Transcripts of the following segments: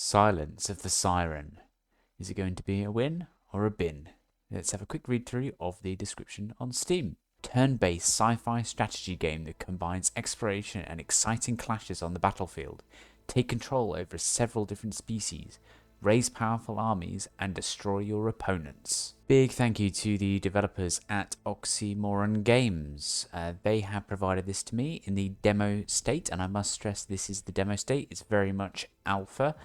Silence of the Siren. Is it going to be a win or a bin? Let's have a quick read through of the description on Steam. Turn-based sci-fi strategy game that combines exploration and exciting clashes on the battlefield. Take control over several different species, raise powerful armies, and destroy your opponents. Big thank you to the developers at Oxymoron Games. They have provided this to me in the demo state, and I must stress this is the demo state. It's very much alpha.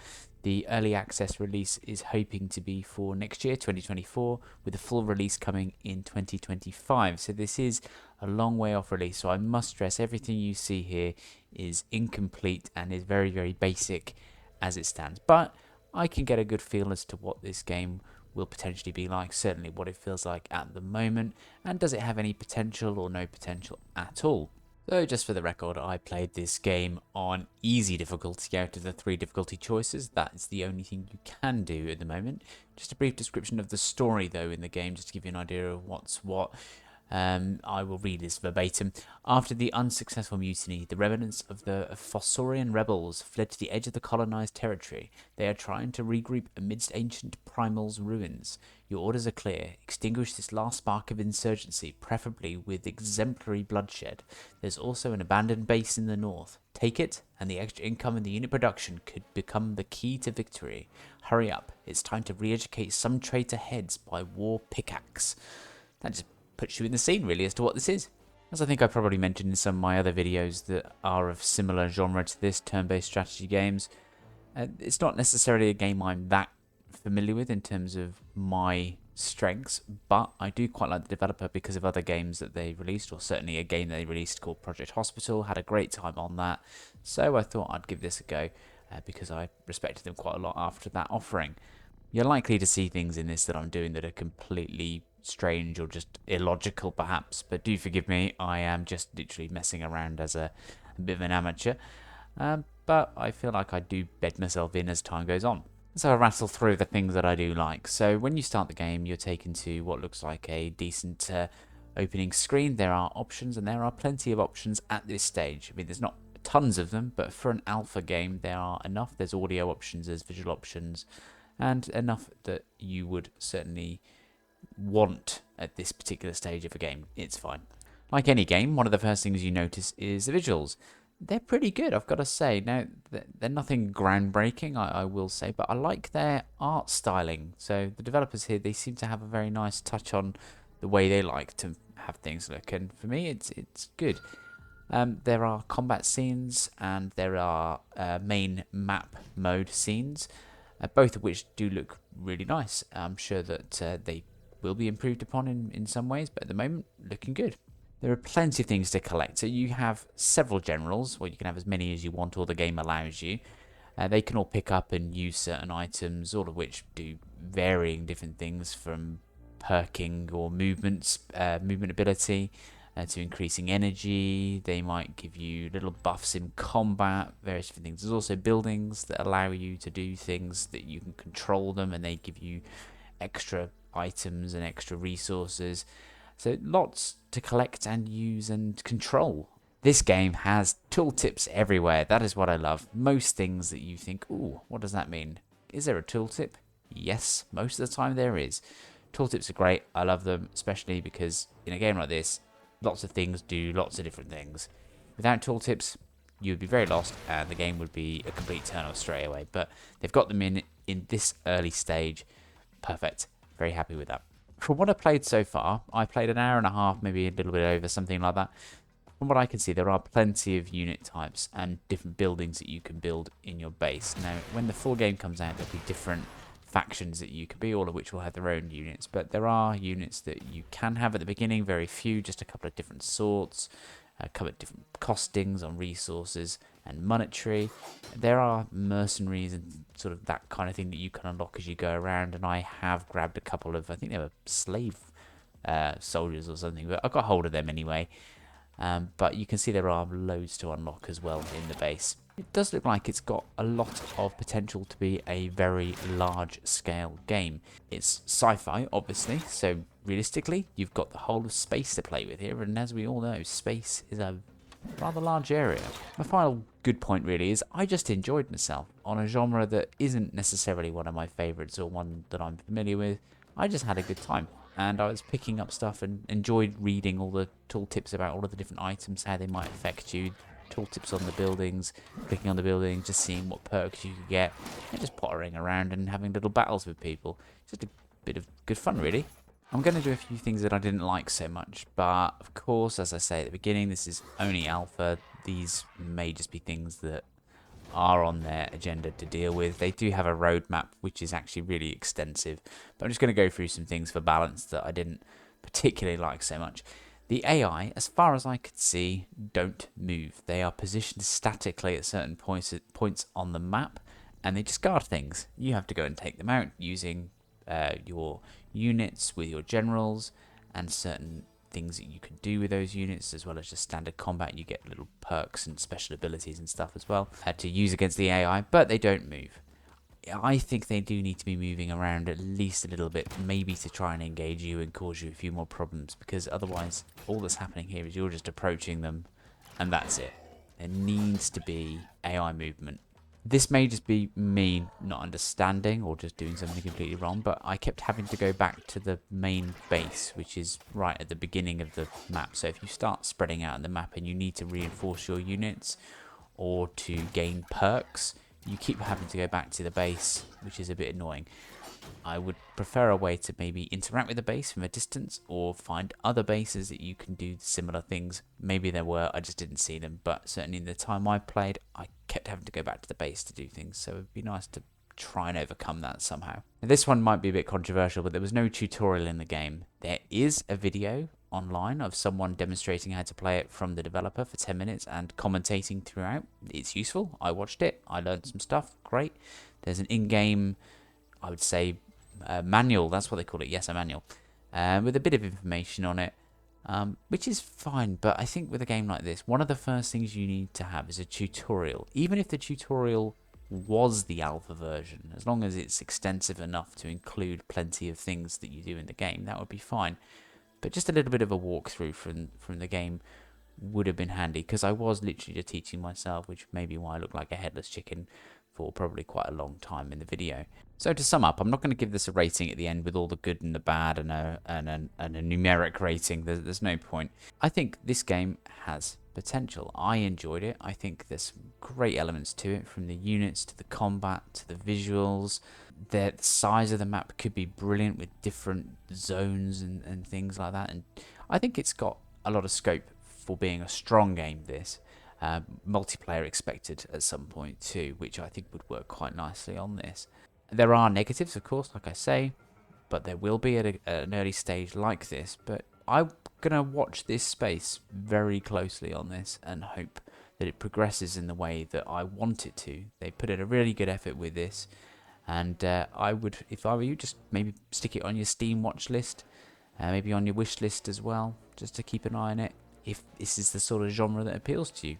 The early access release is hoping to be for next year, 2024, with a full release coming in 2025. So this is a long way off release. So I must stress everything you see here is incomplete and is very, very basic as it stands. But I can get a good feel as to what this game will potentially be like, certainly what it feels like at the moment, and does it have any potential or no potential at all. So just for the record, I played this game on easy difficulty out of the 3 difficulty choices. That's the only thing you can do at the moment. Just a brief description of the story though in the game, just to give you an idea of what's what. I will read this verbatim. After the unsuccessful mutiny, the remnants of the Fossorian rebels fled to the edge of the colonized territory. They are trying to regroup amidst ancient Primal's ruins. Your orders are clear. Extinguish this last spark of insurgency, preferably with exemplary bloodshed. There's also an abandoned base in the north. Take it, and the extra income in the unit production could become the key to victory. Hurry up. It's time to re-educate some traitor heads by war pickaxe. That just puts you in the scene, really, as to what this is. As I think I probably mentioned in some of my other videos that are of similar genre to this, turn-based strategy games, it's not necessarily a game I'm that familiar with in terms of my strengths, but I do quite like the developer because of other games that they released, or certainly a game they released called Project Hospital. Had a great time on that, so I thought I'd give this a go because I respected them quite a lot after that offering. You're likely to see things in this that I'm doing that are completely strange or just illogical perhaps, but do forgive me, I am just literally messing around as a bit of an amateur, but I feel like I do bed myself in as time goes on. So I'll rattle through the things that I do like. So when you start the game, you're taken to what looks like a decent opening screen. There are options, and there are plenty of options at this stage. I mean, there's not tons of them, but for an alpha game there are enough. There's audio options, there's visual options, and enough that you would certainly want at this particular stage of a game. It's fine. Like any game, one of the first things you notice is the visuals. They're pretty good, I've got to say. Now, they're nothing groundbreaking, I will say, but I like their art styling. So the developers here, they seem to have a very nice touch on the way they like to have things look, and for me, it's good. There are combat scenes and there are main map mode scenes, both of which do look really nice. I'm sure that they will be improved upon in some ways, but at the moment, looking good. There are plenty of things to collect. So you have several generals, or you can have as many as you want, or the game allows you. They can all pick up and use certain items, all of which do varying different things, from perking or movement ability to increasing energy. They might give you little buffs in combat, various different things. There's also buildings that allow you to do things that you can control them, and they give you extra items and extra resources. So lots to collect and use and control. This game has tooltips everywhere. That is what I love. Most things that you think, ooh, what does that mean? Is there a tooltip? Yes, most of the time there is. Tooltips are great. I love them, especially because in a game like this, lots of things do lots of different things. Without tooltips, you would be very lost and the game would be a complete turn off straight away. But they've got them in this early stage. Perfect. Very happy with that. From what I've played so far, I played an hour and a half, maybe a little bit over, something like that. From what I can see, there are plenty of unit types and different buildings that you can build in your base. Now, when the full game comes out, there'll be different factions that you can be, all of which will have their own units. But there are units that you can have at the beginning, very few, just a couple of different sorts, a couple of different costings on resources and monetary. There are mercenaries and sort of that kind of thing that you can unlock as you go around, and I have grabbed a couple of, I think they were slave soldiers or something, but I got hold of them anyway. But you can see there are loads to unlock as well in the base. It does look like it's got a lot of potential to be a very large scale game. It's sci-fi, obviously, so realistically you've got the whole of space to play with here, and as we all know, space is a rather large area. My final good point really is I just enjoyed myself on a genre that isn't necessarily one of my favourites or one that I'm familiar with. I just had a good time, and I was picking up stuff and enjoyed reading all the tooltips about all of the different items, how they might affect you, tooltips on the buildings, clicking on the buildings, just seeing what perks you could get, and just pottering around and having little battles with people. Just a bit of good fun really. I'm going to do a few things that I didn't like so much, but of course, as I say at the beginning, this is only alpha. These may just be things that are on their agenda to deal with. They do have a roadmap, which is actually really extensive, but I'm just going to go through some things for balance that I didn't particularly like so much. The AI, as far as I could see, don't move. They are positioned statically at certain points on the map, and they just guard things. You have to go and take them out using your units with your generals and certain things that you can do with those units, as well as just standard combat. You get little perks and special abilities and stuff as well to use against the AI, but they don't move. I think they do need to be moving around at least a little bit, maybe to try and engage you and cause you a few more problems, because otherwise all that's happening here is you're just approaching them and that's it. There needs to be AI movement. This may just be me not understanding or just doing something completely wrong, but I kept having to go back to the main base, which is right at the beginning of the map. So if you start spreading out on the map and you need to reinforce your units or to gain perks, you keep having to go back to the base, which is a bit annoying. I would prefer a way to maybe interact with the base from a distance, or find other bases that you can do similar things. Maybe there were, I just didn't see them, but certainly in the time I played, I kept having to go back to the base to do things, so it'd be nice to try and overcome that somehow. Now, this one might be a bit controversial, but there was no tutorial in the game. There is a video online of someone demonstrating how to play it from the developer for 10 minutes and commentating throughout. It's useful. I watched it. I learned some stuff. Great. There's an in-game, I would say, manual. That's what they call it. Yes, a manual. With a bit of information on it, which is fine. But I think with a game like this, one of the first things you need to have is a tutorial. Even if the tutorial was the alpha version, as long as it's extensive enough to include plenty of things that you do in the game, that would be fine. But just a little bit of a walkthrough from the game would have been handy, because I was literally just teaching myself, which may be why I look like a headless chicken for probably quite a long time in the video. So to sum up, I'm not going to give this a rating at the end with all the good and the bad and a numeric rating. There's no point. I think this game has potential. I enjoyed it. I think there's some great elements to it, from the units to the combat to the visuals. The size of the map could be brilliant with different zones and things like that. And I think it's got a lot of scope for being a strong game, this. Multiplayer expected at some point too, which I think would work quite nicely on this. There are negatives, of course, like I say, but there will be at an early stage like this. But I'm going to watch this space very closely on this and hope that it progresses in the way that I want it to. They put in a really good effort with this, and I would, if I were you, just maybe stick it on your Steam watch list, maybe on your wish list as well, just to keep an eye on it, if this is the sort of genre that appeals to you.